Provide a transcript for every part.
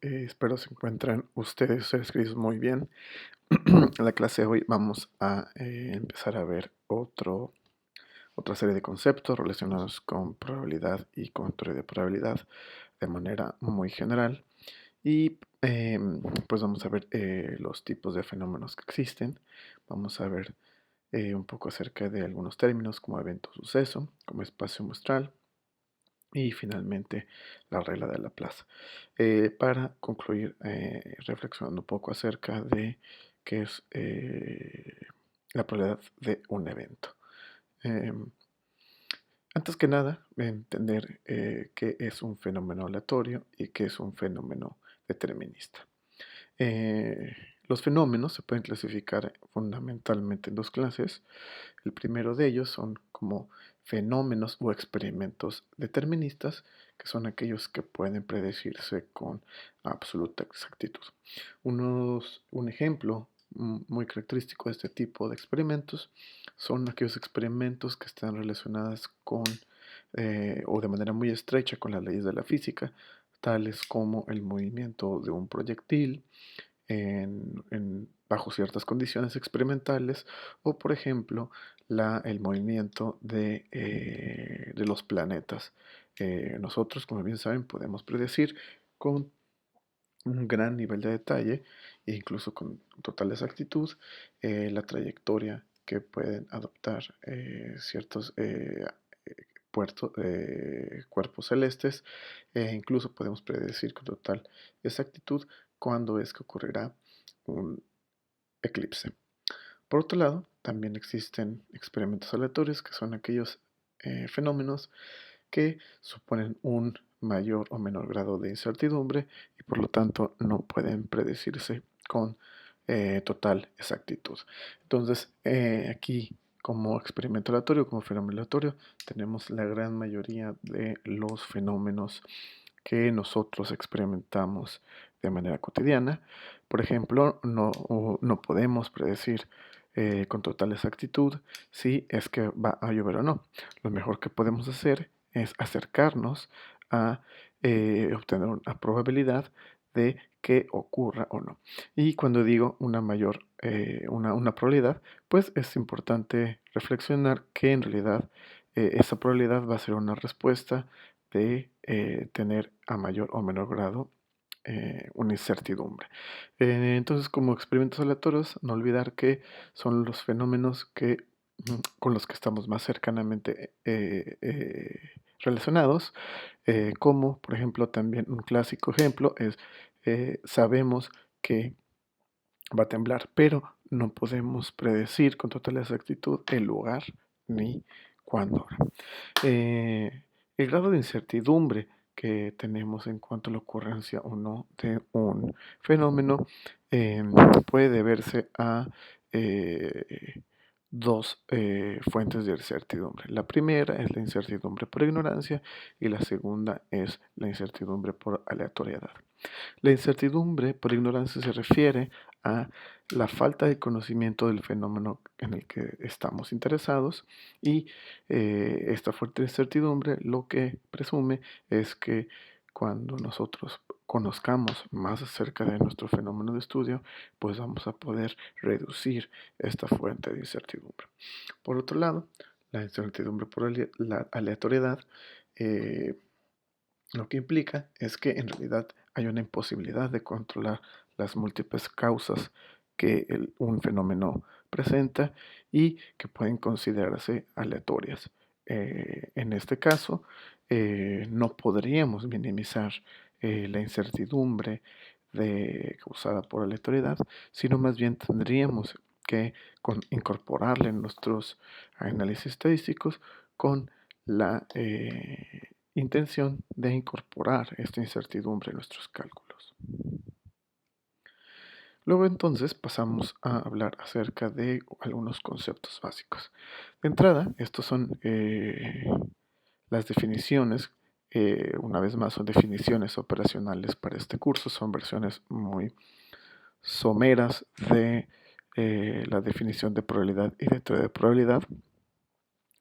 Espero se encuentren ustedes, seres queridos, muy bien. En la clase de hoy vamos a empezar a ver otra serie de conceptos relacionados con probabilidad y con teoría de probabilidad de manera muy general. Y pues vamos a ver los tipos de fenómenos que existen. Vamos a ver un poco acerca de algunos términos como evento-suceso, como espacio muestral y finalmente la regla de Laplace. Para concluir, reflexionando un poco acerca de qué es la probabilidad de un evento. Em, Antes que nada, entender qué es un fenómeno aleatorio y qué es un fenómeno determinista. Eh, los fenómenos se pueden clasificar fundamentalmente en dos clases. El primero de ellos son como fenómenos o experimentos deterministas, que son aquellos que pueden predecirse con absoluta exactitud. Un ejemplo muy característico de este tipo de experimentos son aquellos experimentos que están relacionados con o de manera muy estrecha con las leyes de la física, tales como el movimiento de un proyectil, bajo ciertas condiciones experimentales o, por ejemplo, el movimiento de los planetas. Nosotros, como bien saben, podemos predecir con un gran nivel de detalle e incluso con total exactitud la trayectoria que pueden adoptar ciertos cuerpos celestes. Incluso podemos predecir con total exactitud cuándo es que ocurrirá un eclipse. Por otro lado, también existen experimentos aleatorios, que son aquellos fenómenos que suponen un mayor o menor grado de incertidumbre y por lo tanto no pueden predecirse con total exactitud. Entonces, aquí como experimento aleatorio, como fenómeno aleatorio, tenemos la gran mayoría de los fenómenos que nosotros experimentamos de manera cotidiana. Por ejemplo, no podemos predecir con total exactitud si es que va a llover o no. Lo mejor que podemos hacer es acercarnos a obtener una probabilidad de que ocurra o no. Y cuando digo una probabilidad, pues es importante reflexionar que en realidad esa probabilidad va a ser una respuesta de tener a mayor o menor grado una incertidumbre. Entonces, como experimentos aleatorios, no olvidar que son los fenómenos con los que estamos más cercanamente relacionados, como por ejemplo también un clásico ejemplo es sabemos que va a temblar, pero no podemos predecir con total exactitud el lugar ni cuándo. Eh, el grado de incertidumbre que tenemos en cuanto a la ocurrencia o no de un fenómeno eh, puede deberse a eh, dos fuentes de incertidumbre. La primera es la incertidumbre por ignorancia y la segunda es la incertidumbre por aleatoriedad. La incertidumbre por ignorancia se refiere a la falta de conocimiento del fenómeno en el que estamos interesados y esta fuerte incertidumbre lo que presume es que cuando nosotros conozcamos más acerca de nuestro fenómeno de estudio, pues vamos a poder reducir esta fuente de incertidumbre. Por otro lado, la incertidumbre por la aleatoriedad eh, lo que implica es que en realidad hay una imposibilidad de controlar las múltiples causas que un fenómeno presenta y que pueden considerarse aleatorias. En este caso, no podríamos minimizar la incertidumbre causada por aleatoriedad, sino más bien tendríamos que incorporarla en nuestros análisis estadísticos con la intención de incorporar esta incertidumbre en nuestros cálculos. Luego entonces pasamos a hablar acerca de algunos conceptos básicos. De entrada, estos son las definiciones. Una vez más, son definiciones operacionales para este curso, son versiones muy someras de la definición de probabilidad y de teoría de probabilidad.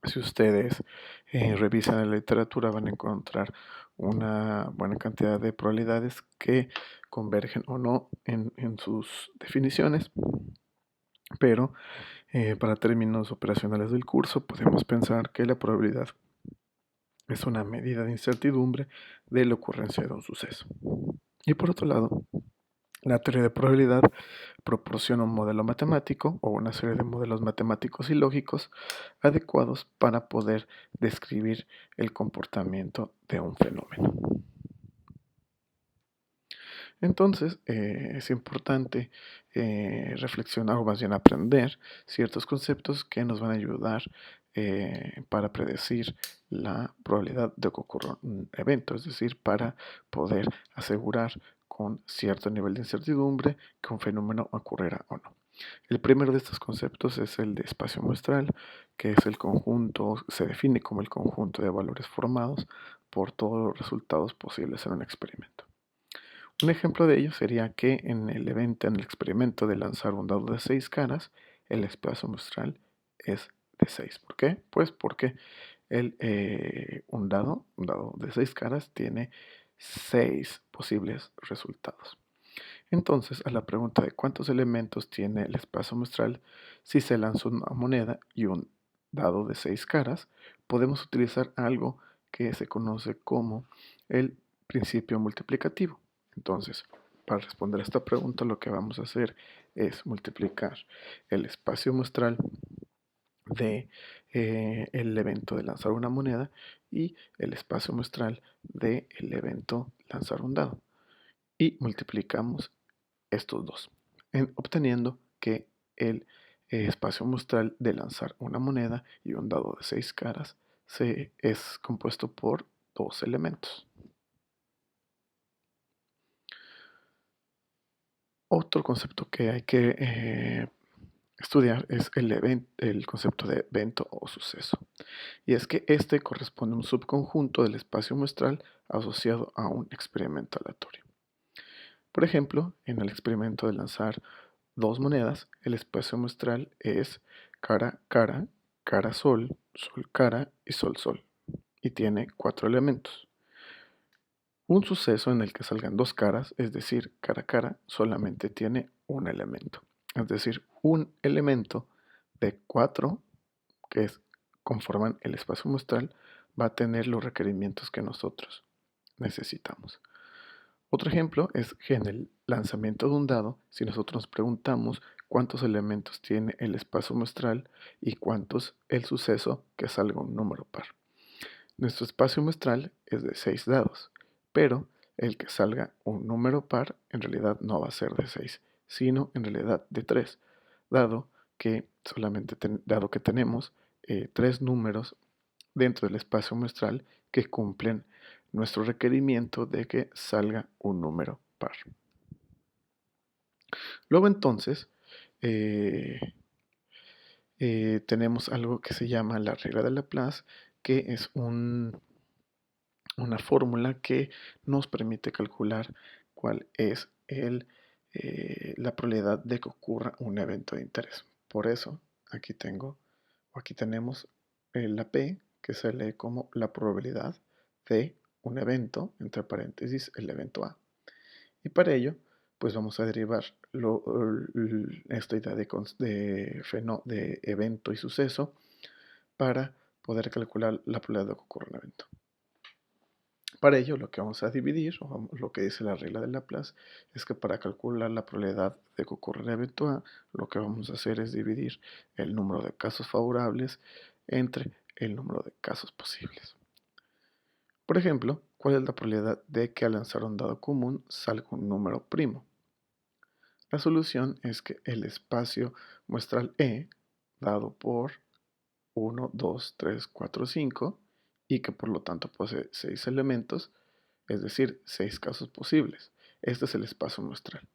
Si ustedes revisan la literatura van a encontrar una buena cantidad de probabilidades que convergen o no en sus definiciones, pero para términos operacionales del curso podemos pensar que la probabilidad es una medida de incertidumbre de la ocurrencia de un suceso. Y por otro lado, la teoría de probabilidad proporciona un modelo matemático o una serie de modelos matemáticos y lógicos adecuados para poder describir el comportamiento de un fenómeno. Entonces, es importante reflexionar o más bien aprender ciertos conceptos que nos van a ayudar para predecir la probabilidad de que ocurra un evento, es decir, para poder asegurar con cierto nivel de incertidumbre que un fenómeno ocurrirá o no. El primero de estos conceptos es el de espacio muestral, que es el conjunto, se define como el conjunto de valores formados por todos los resultados posibles en un experimento. Un ejemplo de ello sería que en el experimento de lanzar un dado de 6 caras, el espacio muestral es de 6. ¿Por qué? Pues porque un dado de 6 caras tiene 6 posibles resultados. Entonces, a la pregunta de cuántos elementos tiene el espacio muestral, si se lanza una moneda y un dado de 6 caras, podemos utilizar algo que se conoce como el principio multiplicativo. Entonces, para responder a esta pregunta, lo que vamos a hacer es multiplicar el espacio muestral de el evento de lanzar una moneda y el espacio muestral del evento lanzar un dado. Y multiplicamos estos dos, obteniendo que el espacio muestral de lanzar una moneda y un dado de 6 caras es compuesto por dos elementos. Otro concepto que hay que estudiar es el concepto de evento o suceso. Y es que este corresponde a un subconjunto del espacio muestral asociado a un experimento aleatorio. Por ejemplo, en el experimento de lanzar dos monedas, el espacio muestral es cara, cara, cara, sol, sol, cara y sol, sol. Y tiene 4 elementos. Un suceso en el que salgan dos caras, es decir, cara a cara, solamente tiene un elemento. Es decir, un elemento de 4 conforman el espacio muestral va a tener los requerimientos que nosotros necesitamos. Otro ejemplo es que en el lanzamiento de un dado, si nosotros nos preguntamos cuántos elementos tiene el espacio muestral y cuántos el suceso que salga un número par. Nuestro espacio muestral es de 6 dados, pero el que salga un número par en realidad no va a ser de 6, sino en realidad de 3, dado que tenemos 3 números dentro del espacio muestral que cumplen nuestro requerimiento de que salga un número par. Luego entonces eh, tenemos algo que se llama la regla de Laplace, que es una fórmula que nos permite calcular cuál es la probabilidad de que ocurra un evento de interés. Por eso aquí tenemos la P, que se lee como la probabilidad de un evento, entre paréntesis, el evento A. Y para ello, pues vamos a derivar esta idea de evento y suceso para poder calcular la probabilidad de que ocurra un evento. Para ello, lo que vamos a dividir, o lo que dice la regla de Laplace, es que para calcular la probabilidad de que ocurra el evento A, lo que vamos a hacer es dividir el número de casos favorables entre el número de casos posibles. Por ejemplo, ¿cuál es la probabilidad de que al lanzar un dado común salga un número primo? La solución es que el espacio muestral E, dado por 1, 2, 3, 4, 5, y que por lo tanto posee 6 elementos, es decir, 6 casos posibles. Este es el espacio muestral.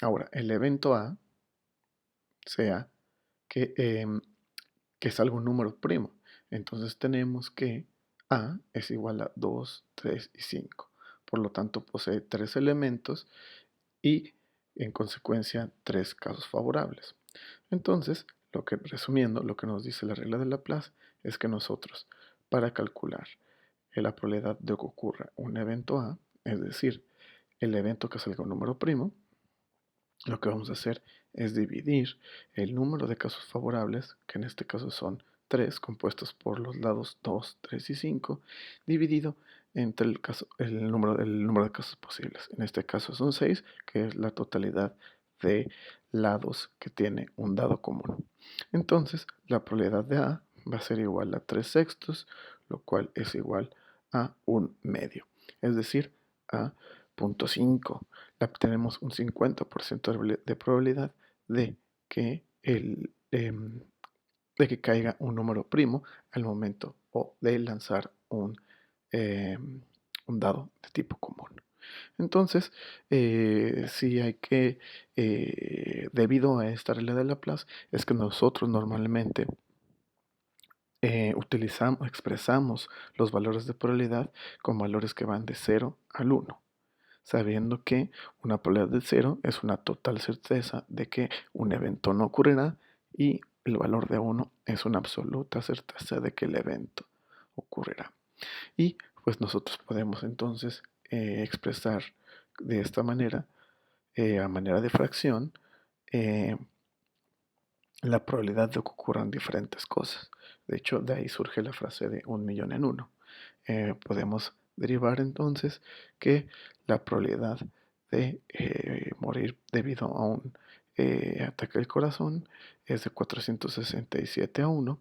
Ahora, el evento A sea que salga un número primo. Entonces tenemos que A es igual a 2, 3 y 5. Por lo tanto, posee 3 elementos y, en consecuencia, 3 casos favorables. Entonces, resumiendo, lo que nos dice la regla de Laplace es que nosotros, para calcular la probabilidad de que ocurra un evento A, es decir, el evento que salga un número primo, lo que vamos a hacer es dividir el número de casos favorables, que en este caso son 3, compuestos por los lados 2, 3 y 5, dividido entre el número de casos posibles. En este caso son 6, que es la totalidad de lados que tiene un dado común. Entonces, la probabilidad de A va a ser igual a 3 sextos, lo cual es igual a un medio, es decir, a 0.5. Tenemos un 50% de probabilidad de que, de que caiga un número primo al momento o de lanzar un dado de tipo común. Entonces, sí hay que, debido a esta regla de Laplace, es que nosotros normalmente expresamos los valores de probabilidad con valores que van de 0 al 1, sabiendo que una probabilidad de 0 es una total certeza de que un evento no ocurrirá y el valor de 1 es una absoluta certeza de que el evento ocurrirá. Y pues nosotros podemos entonces expresar de esta manera, a manera de fracción, eh, la probabilidad de que ocurran diferentes cosas. De hecho, de ahí surge la frase de 1.000.000 en 1. Podemos derivar entonces que la probabilidad de morir debido a un ataque al corazón es de 467 a 1,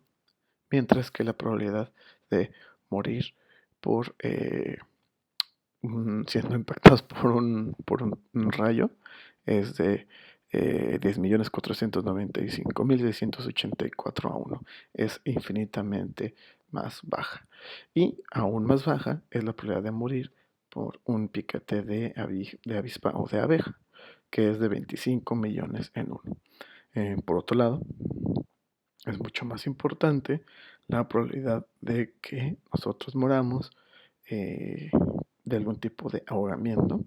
mientras que la probabilidad de morir por siendo impactados por un rayo es de 10.495.684 a 1. Es infinitamente más baja. Y aún más baja es la probabilidad de morir por un piquete de avispa o de abeja, que es de 25 millones en 1. Por otro lado, es mucho más importante la probabilidad de que nosotros moramos eh, de algún tipo de ahogamiento,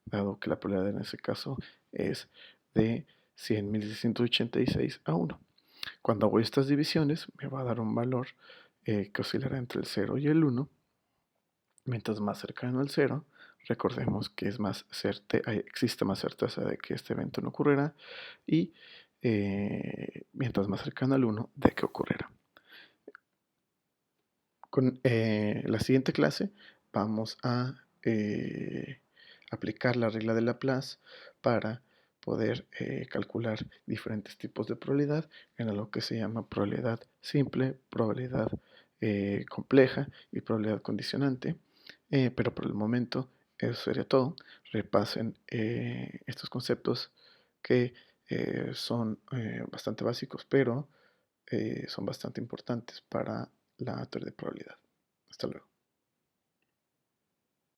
dado que la probabilidad en ese caso es de 100.686 a 1. Cuando hago estas divisiones me va a dar un valor que oscilará entre el 0 y el 1. Mientras más cercano al 0, recordemos que existe más certeza de que este evento no ocurrirá, y mientras más cercano al 1 de que ocurrirá. Con la siguiente clase vamos a aplicar la regla de Laplace para poder calcular diferentes tipos de probabilidad en lo que se llama probabilidad simple, probabilidad compleja y probabilidad condicionante. Pero por el momento eso sería todo. Repasen estos conceptos que son bastante básicos, pero son bastante importantes para la teoría de probabilidad. Hasta luego.